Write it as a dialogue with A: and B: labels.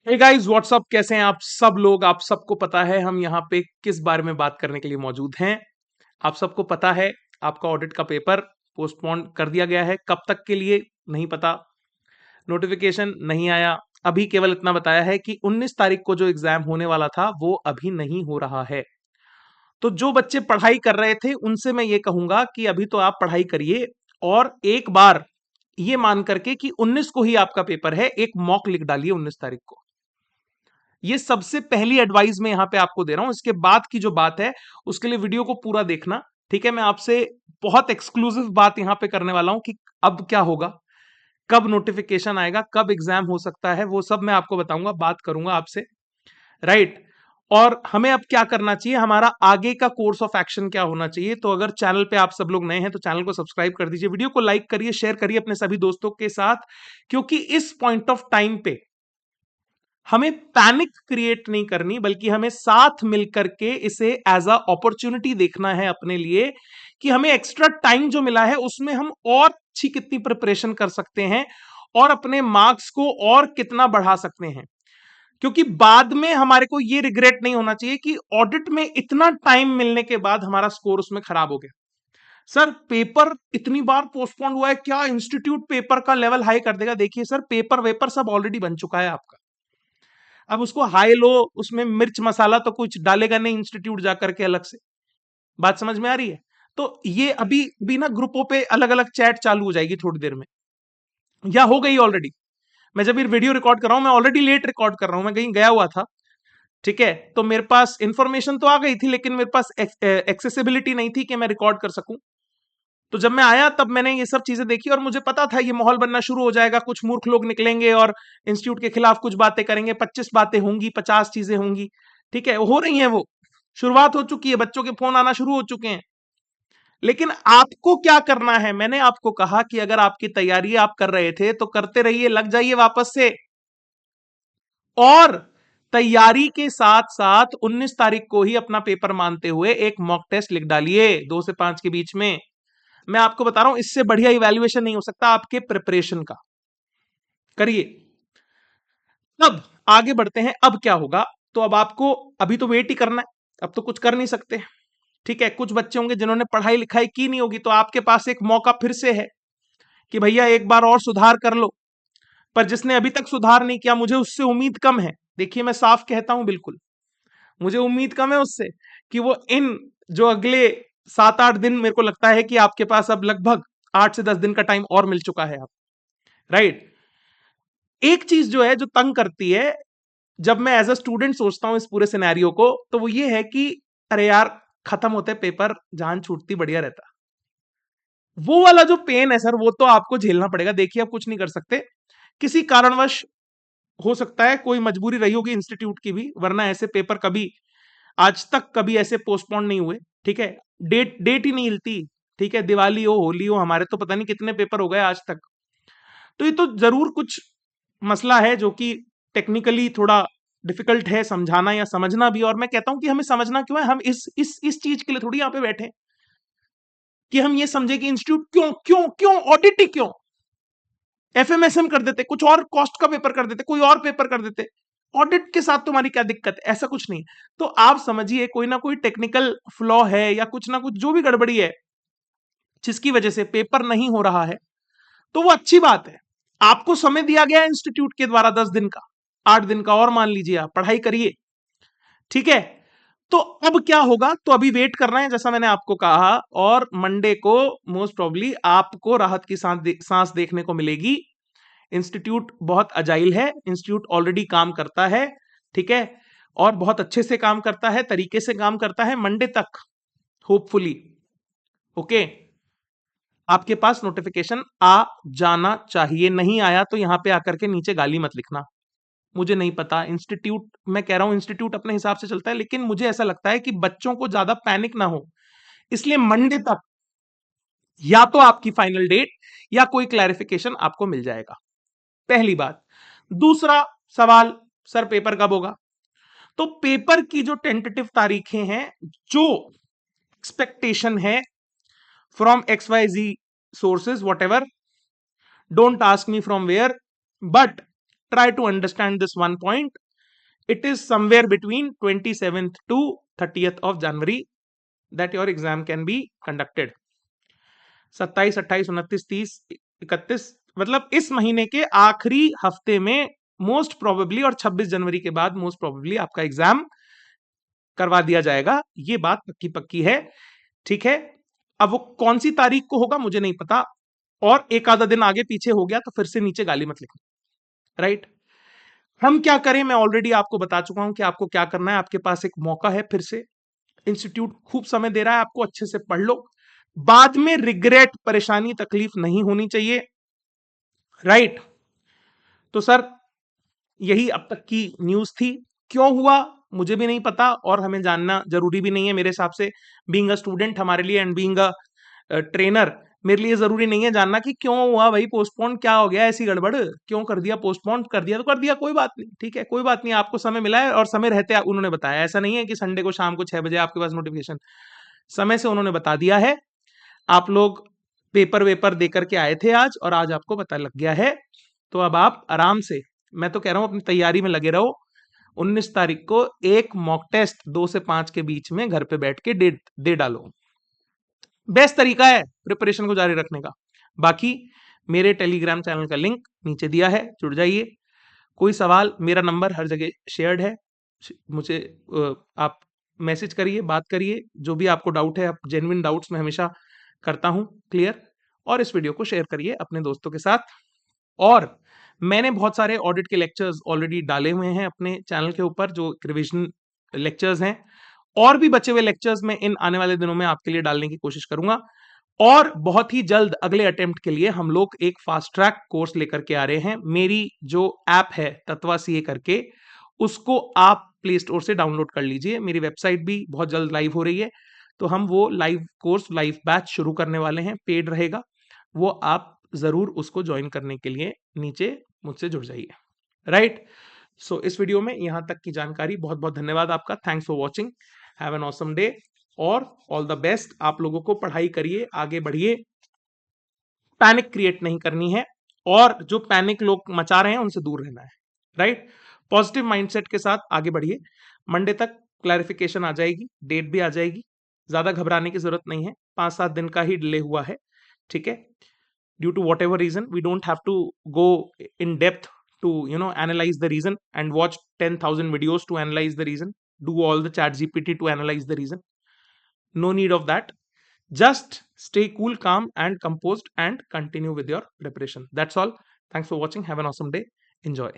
A: Hey guys what's up, कैसे हैं आप सब लोग। आप सबको पता है हम यहाँ पे किस बारे में बात करने के लिए मौजूद हैं। आप सबको पता है आपका ऑडिट का पेपर पोस्टपोन कर दिया गया है। कब तक के लिए नहीं पता, नोटिफिकेशन नहीं आया। अभी केवल इतना बताया है कि 19 तारीख को जो एग्जाम होने वाला था वो अभी नहीं हो रहा है। तो जो बच्चे पढ़ाई कर रहे थे उनसे मैं ये कहूंगा कि अभी तो आप पढ़ाई करिए और एक बार ये मान करके कि 19 को ही आपका पेपर है, एक मॉक लिख डालिए 19 तारीख को। ये सबसे पहली एडवाइस मैं यहां पे आपको दे रहा हूं। इसके बाद की जो बात है उसके लिए वीडियो को पूरा देखना, ठीक है। मैं आपसे बहुत एक्सक्लूसिव बात यहां पे करने वाला हूं कि अब क्या होगा, कब नोटिफिकेशन आएगा, कब एग्जाम हो सकता है, वो सब मैं आपको बताऊंगा, बात करूंगा आपसे, राइट। और हमें अब क्या करना चाहिए, हमारा आगे का कोर्स ऑफ एक्शन क्या होना चाहिए। तो अगर चैनल पे आप सब लोग नए हैं तो चैनल को सब्सक्राइब कर दीजिए, वीडियो को लाइक करिए, शेयर करिए अपने सभी दोस्तों के साथ, क्योंकि इस पॉइंट ऑफ टाइम पे हमें पैनिक क्रिएट नहीं करनी, बल्कि हमें साथ मिलकर के इसे एज अ अपॉर्चुनिटी देखना है अपने लिए कि हमें एक्स्ट्रा टाइम जो मिला है उसमें हम और अच्छी कितनी प्रिपरेशन कर सकते हैं और अपने मार्क्स को और कितना बढ़ा सकते हैं। क्योंकि बाद में हमारे को ये रिग्रेट नहीं होना चाहिए कि ऑडिट में इतना टाइम मिलने के बाद हमारा स्कोर उसमें खराब हो गया। सर पेपर इतनी बार पोस्टपोन हुआ है, क्या इंस्टीट्यूट पेपर का लेवल हाई कर देगा? देखिए सर, पेपर वेपर सब ऑलरेडी बन चुका है आपका। अब उसको हाई लो, उसमें मिर्च मसाला तो कुछ डालेगा नहीं इंस्टीट्यूट जाकर के अलग से। बात समझ में आ रही है? तो ये अभी भी ना ग्रुपों पे अलग अलग चैट चालू हो जाएगी थोड़ी देर में, या हो गई ऑलरेडी। मैं जब ये वीडियो रिकॉर्ड कर रहा हूं, मैं ऑलरेडी लेट रिकॉर्ड कर रहा हूं, मैं कहीं गया हुआ था, ठीक है। तो मेरे पास इंफॉर्मेशन तो आ गई थी, लेकिन मेरे पास एक्सेसिबिलिटी नहीं थी कि मैं रिकॉर्ड कर सकूं। तो जब मैं आया तब मैंने ये सब चीजें देखी और मुझे पता था ये माहौल बनना शुरू हो जाएगा, कुछ मूर्ख लोग निकलेंगे और इंस्टीट्यूट के खिलाफ कुछ बातें करेंगे, 25 बातें होंगी, 50 चीजें होंगी, ठीक है, हो रही हैं वो, शुरुआत हो चुकी है, बच्चों के फोन आना शुरू हो चुके हैं। लेकिन आपको क्या करना है, मैंने आपको कहा कि अगर आपकी तैयारी आप कर रहे थे तो करते रहिए, लग जाइए वापस से। और तैयारी के साथ साथ 19 तारीख को ही अपना पेपर मानते हुए एक मॉक टेस्ट लिख डालिए 2 से 5 के बीच में। मैं आपको बता रहा हूं, इससे बढ़िया इवैल्यूएशन नहीं हो सकता आपके प्रिपरेशन का। करिए। अब आगे बढ़ते हैं, अब क्या होगा। तो अब आपको अभी तो वेट ही करना है, अब तो कुछ कर नहीं सकते, ठीक है। कुछ बच्चे होंगे जिन्होंने पढ़ाई लिखाई की नहीं होगी, तो आपके पास एक मौका फिर से है कि भैया एक बार और सुधार कर लो। पर जिसने अभी तक सुधार नहीं किया, मुझे उससे उम्मीद कम है। देखिए मैं साफ कहता हूं, बिल्कुल मुझे उम्मीद कम है उससे कि वो इन जो अगले 7-8 दिन, मेरे को लगता है कि आपके पास अब लगभग 8 से 10 दिन का टाइम और मिल चुका है आप, राइट। एक चीज जो है जो तंग करती है, जब मैं एज अ स्टूडेंट सोचता हूं इस पूरे सिनेरियो को, तो वो ये है कि अरे यार, खत्म होते पेपर, जान छूटती बढ़िया रहता। वो वाला जो पेन है सर, वो तो आपको झेलना पड़ेगा। देखिए आप कुछ नहीं कर सकते, किसी कारणवश हो सकता है कोई मजबूरी रही होगी इंस्टीट्यूट की भी, वरना ऐसे पेपर कभी आज तक कभी ऐसे पोस्टपोन नहीं हुए, ठीक है। डेट डेट ही नहीं हिलती, ठीक है। दिवाली हो, होली हो, हमारे तो पता नहीं कितने पेपर हो गए आज तक। तो ये तो जरूर कुछ मसला है जो कि टेक्निकली थोड़ा डिफिकल्ट है समझाना या समझना भी। और मैं कहता हूं कि हमें समझना क्यों है, हम इस चीज के लिए थोड़ी यहां पे बैठे हैं कि हम ये समझे कि इंस्टीट्यूट क्यों क्यों क्यों ऑडिट ही क्यों। एफएमएसएम कर देते, कुछ और कॉस्ट का पेपर कर देते, कोई और पेपर कर देते, ऑडिट के साथ तुम्हारी क्या दिक्कत है? ऐसा कुछ नहीं। तो आप समझिए कोई ना कोई टेक्निकल फ्लॉ है या कुछ ना कुछ जो भी गड़बड़ी है जिसकी वजह से पेपर नहीं हो रहा है, तो वो अच्छी बात है। आपको समय दिया गया है इंस्टीट्यूट के द्वारा 10 दिन का, 8 दिन का, और मान लीजिए आप पढ़ाई करिए, ठीक है। तो अब क्या होगा, तो अभी वेट करना है जैसा मैंने आपको कहा, और मंडे को मोस्ट प्रोबेबली आपको राहत की सांस देखने को मिलेगी। इंस्टीट्यूट बहुत अजाइल है, इंस्टीट्यूट ऑलरेडी काम करता है, ठीक है, और बहुत अच्छे से काम करता है, तरीके से काम करता है। मंडे तक होपफुली, ओके, आपके पास नोटिफिकेशन आ जाना चाहिए। नहीं आया तो यहां पे आकर के नीचे गाली मत लिखना, मुझे नहीं पता। इंस्टीट्यूट, मैं कह रहा हूं इंस्टीट्यूट अपने हिसाब से चलता है, लेकिन मुझे ऐसा लगता है कि बच्चों को ज्यादा पैनिक ना हो, इसलिए मंडे तक या तो आपकी फाइनल डेट या कोई क्लैरिफिकेशन आपको मिल जाएगा, पहली बात। दूसरा सवाल, सर पेपर कब होगा? तो पेपर की जो टेंटेटिव तारीखें हैं, जो एक्सपेक्टेशन है from X Y Z sources, whatever, don't ask me from where, but try to understand this one point. It is somewhere between 27th to 30th of January that your exam can be conducted. 27, 28, 29, 30, 31, मतलब इस महीने के आखिरी हफ्ते में most probably, और 26 जनवरी के बाद मोस्ट प्रोबेबली आपका एग्जाम करवा दिया जाएगा। ये बात पक्की पक्की है, ठीक है। अब वो कौन सी तारीख को होगा मुझे नहीं पता, और एक आधा दिन आगे पीछे हो गया तो फिर से नीचे गाली मत लिखना, राइट। हम क्या करें, मैं ऑलरेडी आपको बता चुका हूं कि आपको क्या करना है। आपके पास एक मौका है, फिर से इंस्टीट्यूट खूब समय दे रहा है आपको, अच्छे से पढ़ लो, बाद में रिग्रेट, परेशानी, तकलीफ नहीं होनी चाहिए, राइट। तो सर यही अब तक की न्यूज थी। क्यों हुआ मुझे भी नहीं पता, और हमें जानना जरूरी भी नहीं है मेरे हिसाब से। बीइंग अ स्टूडेंट हमारे लिए, एंड बीइंग अ ट्रेनर मेरे लिए जरूरी नहीं है जानना कि क्यों हुआ भाई पोस्टपोन, क्या हो गया, ऐसी गड़बड़ क्यों कर दिया, पोस्टपोन कर दिया तो कर दिया, कोई बात नहीं, ठीक है, कोई बात नहीं। आपको समय मिला है और समय रहते उन्होंने बताया, ऐसा नहीं है कि संडे को शाम को 6 बजे आपके पास नोटिफिकेशन, समय से उन्होंने बता दिया है। आप लोग पेपर वेपर देकर के आए थे आज, और आज आपको पता लग गया है, तो अब आप आराम से, मैं तो कह रहा हूं अपनी तैयारी में लगे रहो। 19 तारीख को एक मॉक टेस्ट 2 से 5 के बीच में घर पे बैठ के दे डालो, बेस्ट तरीका है प्रिपरेशन को जारी रखने का। बाकी मेरे टेलीग्राम चैनल का लिंक नीचे दिया है, जुड़ जाइए। कोई सवाल, मेरा नंबर हर जगह शेयर्ड है, मुझे आप मैसेज करिए, बात करिए, जो भी आपको डाउट है, आप जेन्युइन डाउट्स में हमेशा करता हूं क्लियर। और इस वीडियो को शेयर करिए अपने दोस्तों के साथ। और मैंने बहुत सारे ऑडिट के लेक्चर्स ऑलरेडी डाले हुए हैं अपने चैनल के ऊपर, जो रिविजन लेक्चर्स हैं, और भी बचे हुए लेक्चर्स में इन आने वाले दिनों में आपके लिए डालने की कोशिश करूंगा। और बहुत ही जल्द अगले अटेम्प्ट के लिए हम लोग एक फास्ट ट्रैक कोर्स लेकर के आ रहे हैं। मेरी जो ऐप है तत्वा सीए करके, उसको आप प्ले स्टोर से डाउनलोड कर लीजिए। मेरी वेबसाइट भी बहुत जल्द लाइव हो रही है, तो हम वो लाइव कोर्स, लाइव बैच शुरू करने वाले हैं, पेड रहेगा वो। आप जरूर उसको ज्वाइन करने के लिए नीचे मुझसे जुड़ जाइए, राइट। सो इस वीडियो में यहां तक की जानकारी, बहुत बहुत धन्यवाद आपका। Thanks for watching, have an awesome day, और ऑल द बेस्ट। आप लोगों को पढ़ाई करिए, आगे बढ़िए, पैनिक क्रिएट नहीं करनी है, और जो पैनिक लोग मचा रहे हैं उनसे दूर रहना है, राइट। पॉजिटिव माइंडसेट के साथ आगे बढ़िए। मंडे तक क्लैरिफिकेशन आ जाएगी, डेट भी आ जाएगी, ज्यादा घबराने की जरूरत नहीं है, 5-7 दिन का ही डिले हुआ है, ठीक है। due to whatever reason, we don't have to go in depth to analyze the reason and watch 10,000 videos to analyze the reason, do all the chat gpt to analyze the reason. No need of that. Just stay cool, calm and composed, and continue with your preparation. That's all. Thanks for watching. Have an awesome day. Enjoy.